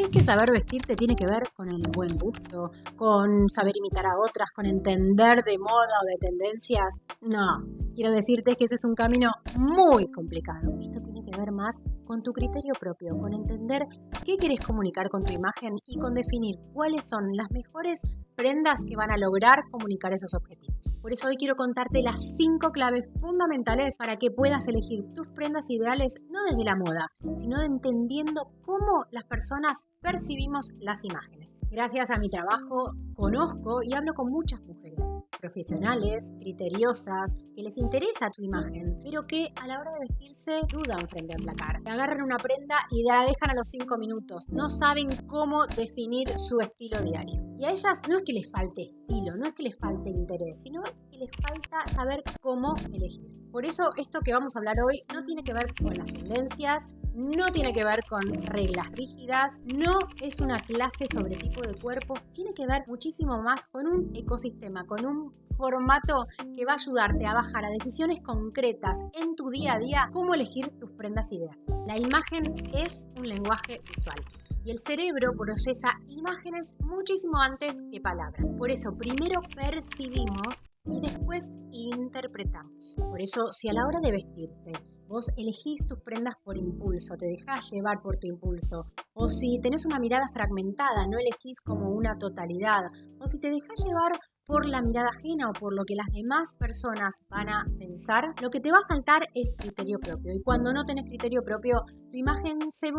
¿Crees que saber vestirte tiene que ver con el buen gusto, con saber imitar a otras, con entender de moda o de tendencias? No, quiero decirte que ese es un camino muy complicado. Esto tiene que ver más con tu criterio propio, con entender qué querés comunicar con tu imagen y con definir cuáles son las mejores prendas que van a lograr comunicar esos objetivos. Por eso hoy quiero contarte las 5 claves fundamentales para que puedas elegir tus prendas ideales no desde la moda, sino entendiendo cómo las personas percibimos las imágenes. Gracias a mi trabajo conozco y hablo con muchas mujeres profesionales, criteriosas, que les interesa tu imagen, pero que a la hora de vestirse dudan frente al placar. Agarran una prenda y la dejan a los 5 minutos. No saben cómo definir su estilo diario. Y a ellas no es que les falte estilo, no es que les falte interés, sino que les falta saber cómo elegir. Por eso esto que vamos a hablar hoy no tiene que ver con las tendencias, no tiene que ver con reglas rígidas, no es una clase sobre tipo de cuerpo, tiene que ver muchísimo más con un ecosistema, con un formato que va a ayudarte a bajar a decisiones concretas en tu día a día, cómo elegir tus prendas ideales. La imagen es un lenguaje visual y el cerebro procesa imágenes muchísimo antes que palabras. Por eso primero percibimos y después interpretamos. Por eso si a la hora de vestirte vos elegís tus prendas por impulso, te dejás llevar por tu impulso, o si tenés una mirada fragmentada, no elegís como una totalidad, o si te dejás llevar por la mirada ajena o por lo que las demás personas van a pensar, lo que te va a faltar es criterio propio. Y cuando no tenés criterio propio, tu imagen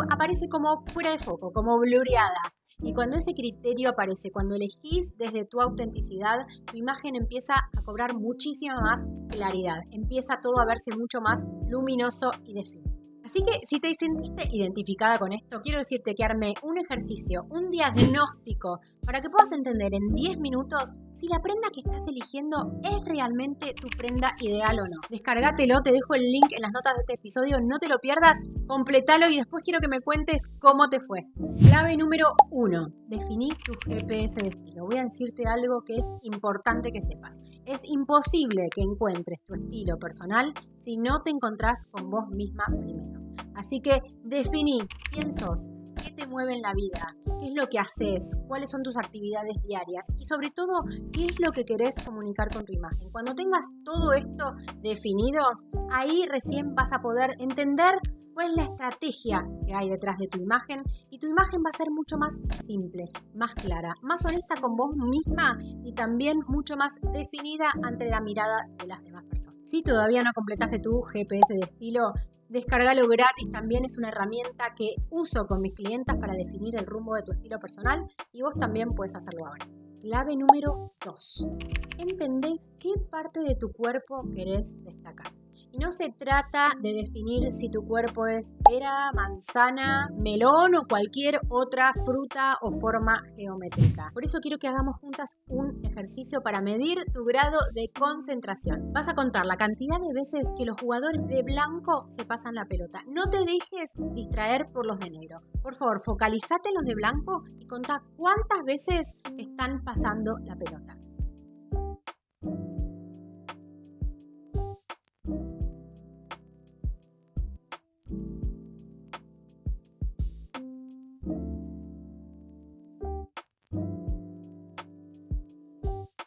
aparece como fuera de foco, como blureada. Y cuando ese criterio aparece, cuando elegís desde tu autenticidad, tu imagen empieza a cobrar muchísima más claridad. Empieza todo a verse mucho más luminoso y definido. Así que si te sentiste identificada con esto, quiero decirte que armé un ejercicio, un diagnóstico, para que puedas entender en 10 minutos si la prenda que estás eligiendo es realmente tu prenda ideal o no. Descárgatelo, te dejo el link en las notas de este episodio, no te lo pierdas, completalo y después quiero que me cuentes cómo te fue. Clave número 1, definí tu GPS de estilo. Voy a decirte algo que es importante que sepas. Es imposible que encuentres tu estilo personal si no te encontrás con vos misma primero. Así que definí quién sos, qué te mueve en la vida, qué es lo que haces, cuáles son tus actividades diarias y sobre todo qué es lo que querés comunicar con tu imagen. Cuando tengas todo esto definido, ahí recién vas a poder entender cuál es la estrategia que hay detrás de tu imagen y tu imagen va a ser mucho más simple, más clara, más honesta con vos misma y también mucho más definida ante la mirada de las demás personas. Si todavía no completaste tu GPS de estilo, descargalo gratis, también es una herramienta que uso con mis clientas para definir el rumbo de tu estilo personal y vos también puedes hacerlo ahora. Clave número 2. Entendé qué parte de tu cuerpo querés destacar. Y no se trata de definir si tu cuerpo es pera, manzana, melón o cualquier otra fruta o forma geométrica. Por eso quiero que hagamos juntas un ejercicio para medir tu grado de concentración. Vas a contar la cantidad de veces que los jugadores de blanco se pasan la pelota. No te dejes distraer por los de negro. Por favor, focalízate en los de blanco y contá cuántas veces están pasando la pelota.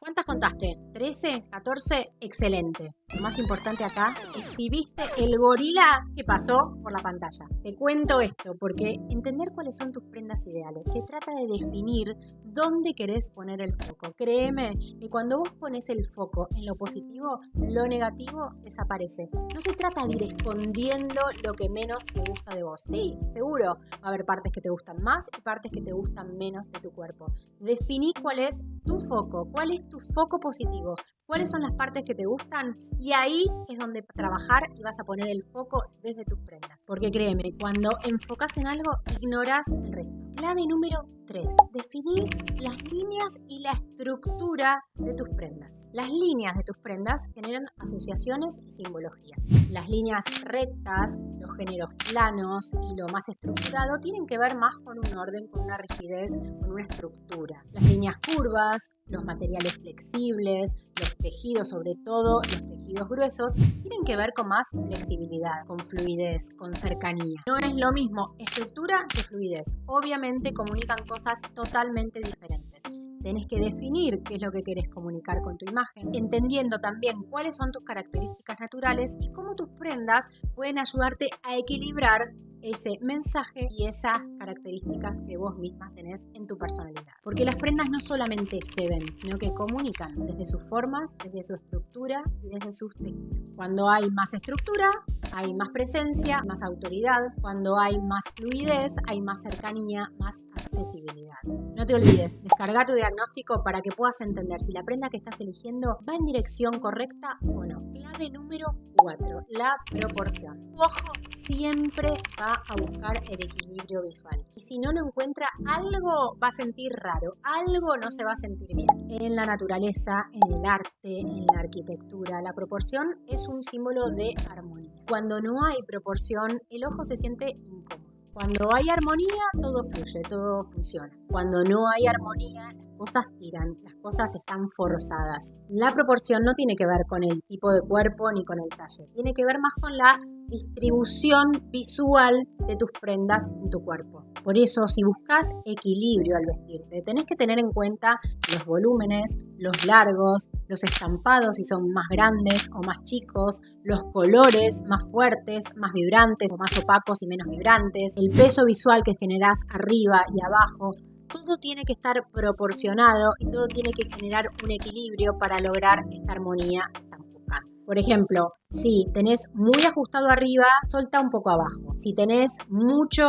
¿Cuántas contaste? ¿13? ¿14? Excelente. Lo más importante acá es si viste el gorila que pasó por la pantalla. Te cuento esto porque entender cuáles son tus prendas ideales se trata de definir dónde querés poner el foco. Créeme que cuando vos pones el foco en lo positivo, lo negativo desaparece. No se trata de ir escondiendo lo que menos te gusta de vos. Sí, seguro va a haber partes que te gustan más y partes que te gustan menos de tu cuerpo. Definí cuál es tu foco, cuál es tu foco positivo, cuáles son las partes que te gustan y ahí es donde trabajar y vas a poner el foco desde tus prendas. Porque créeme, cuando enfocas en algo, ignorás el resto. Clave número 3. Definir las líneas y la estructura de tus prendas. Las líneas de tus prendas generan asociaciones y simbologías. Las líneas rectas, los géneros planos y lo más estructurado tienen que ver más con un orden, con una rigidez, con una estructura. Las líneas curvas, los materiales flexibles, los tejidos, sobre todo los tejidos gruesos, tienen que ver con más flexibilidad, con fluidez, con cercanía. No es lo mismo estructura que fluidez. Obviamente comunican cosas totalmente diferentes. Tenés que definir qué es lo que querés comunicar con tu imagen, entendiendo también cuáles son tus características naturales y cómo tus prendas pueden ayudarte a equilibrar ese mensaje y esas características que vos misma tenés en tu personalidad. Porque las prendas no solamente se ven, sino que comunican desde sus formas, desde su estructura y desde sus tejidos. Cuando hay más estructura, hay más presencia, más autoridad. Cuando hay más fluidez, hay más cercanía, más accesibilidad. No te olvides, descarga tu diagnóstico para que puedas entender si la prenda que estás eligiendo va en dirección correcta o no. Clave número 4, la proporción. Tu ojo siempre va a buscar el equilibrio visual. Y si no lo encuentra, algo va a sentir raro, algo no se va a sentir bien. En la naturaleza, en el arte, en la arquitectura, la proporción es un símbolo de armonía. Cuando no hay proporción, el ojo se siente incómodo. Cuando hay armonía, todo fluye, todo funciona. Cuando no hay armonía, las cosas tiran, las cosas están forzadas. La proporción no tiene que ver con el tipo de cuerpo ni con el talle, tiene que ver más con la distribución visual de tus prendas en tu cuerpo. Por eso, si buscas equilibrio al vestirte, tenés que tener en cuenta los volúmenes, los largos, los estampados si son más grandes o más chicos, los colores más fuertes, más vibrantes o más opacos y menos vibrantes, el peso visual que generás arriba y abajo. Todo tiene que estar proporcionado y todo tiene que generar un equilibrio para lograr esta armonía que están buscando. Por ejemplo, si tenés muy ajustado arriba, solta un poco abajo. Si tenés mucho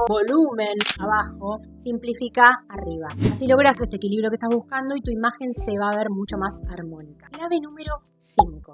volumen abajo, simplifica arriba. Así logras este equilibrio que estás buscando y tu imagen se va a ver mucho más armónica. Clave número 5.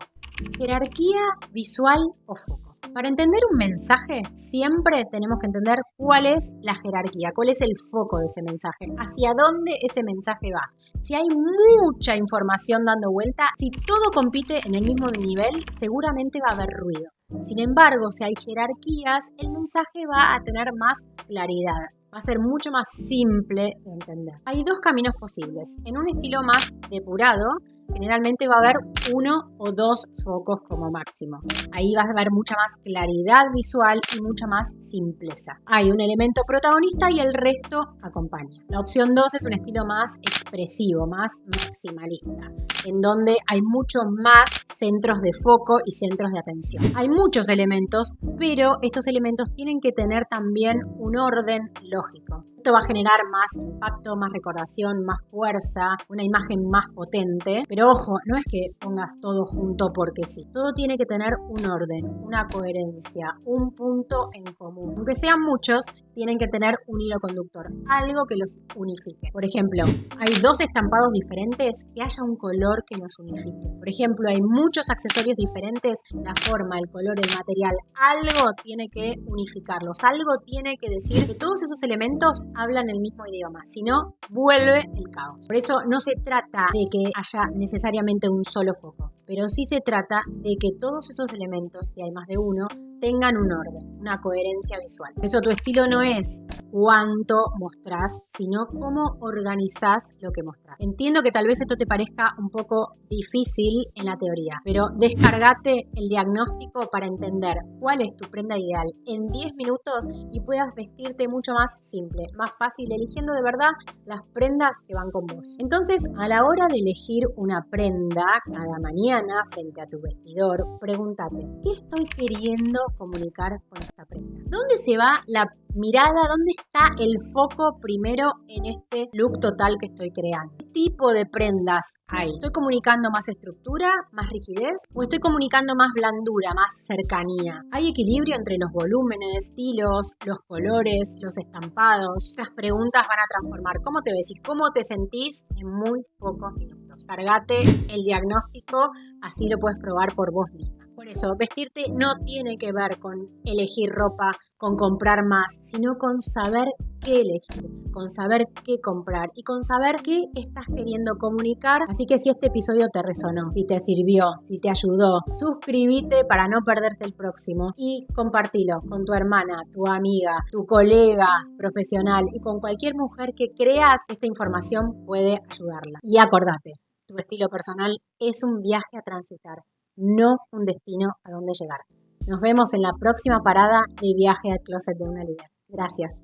Jerarquía visual o foco. Para entender un mensaje, siempre tenemos que entender cuál es la jerarquía, cuál es el foco de ese mensaje, hacia dónde ese mensaje va. Si hay mucha información dando vuelta, si todo compite en el mismo nivel, seguramente va a haber ruido. Sin embargo, si hay jerarquías, el mensaje va a tener más claridad. Va a ser mucho más simple de entender. Hay dos caminos posibles. En un estilo más depurado, generalmente va a haber 1 o 2 focos como máximo. Ahí vas a ver mucha más claridad visual y mucha más simpleza. Hay un elemento protagonista y el resto acompaña. La opción 2 es un estilo más expresivo, más maximalista, en donde hay mucho más centros de foco y centros de atención. Hay muchos elementos, pero estos elementos tienen que tener también un orden lógico. Esto va a generar más impacto, más recordación, más fuerza, una imagen más potente. Pero ojo, no es que pongas todo junto porque sí. Todo tiene que tener un orden, una coherencia, un punto en común. Aunque sean muchos, tienen que tener un hilo conductor, algo que los unifique. Por ejemplo, hay 2 estampados diferentes, que haya un color que los unifique. Por ejemplo, hay muchos accesorios diferentes, la forma, el color, el material, algo tiene que unificarlos, algo tiene que decir que todos esos elementos hablan el mismo idioma, si no, vuelve el caos. Por eso no se trata de que haya necesariamente un solo foco, pero sí se trata de que todos esos elementos, si hay más de uno, tengan un orden, una coherencia visual. Por eso tu estilo no es cuánto mostrás, sino cómo organizás lo que mostrás. Entiendo que tal vez esto te parezca un poco difícil en la teoría, pero descargate el diagnóstico para entender cuál es tu prenda ideal en 10 minutos y puedas vestirte mucho más simple, más fácil, eligiendo de verdad las prendas que van con vos. Entonces, a la hora de elegir una prenda cada mañana frente a tu vestidor, pregúntate, ¿qué estoy queriendo comunicar con esta prenda? ¿Dónde se va la mirada? ¿Dónde está el foco primero en este look total que estoy creando? ¿Qué tipo de prendas hay? ¿Estoy comunicando más estructura, más rigidez? ¿O estoy comunicando más blandura, más cercanía? ¿Hay equilibrio entre los volúmenes, estilos, los colores, los estampados? Estas preguntas van a transformar cómo te ves y cómo te sentís en muy pocos minutos. Cargate el diagnóstico, así lo puedes probar por vos misma. Por eso, vestirte no tiene que ver con elegir ropa, con comprar más, sino con saber qué elegir, con saber qué comprar y con saber qué estás queriendo comunicar. Así que si este episodio te resonó, si te sirvió, si te ayudó, suscríbete para no perderte el próximo y compartilo con tu hermana, tu amiga, tu colega profesional y con cualquier mujer que creas que esta información puede ayudarla. Y acordate, tu estilo personal es un viaje a transitar, no un destino a donde llegar. Nos vemos en la próxima parada de Viaje al Closet de una Líder. Gracias.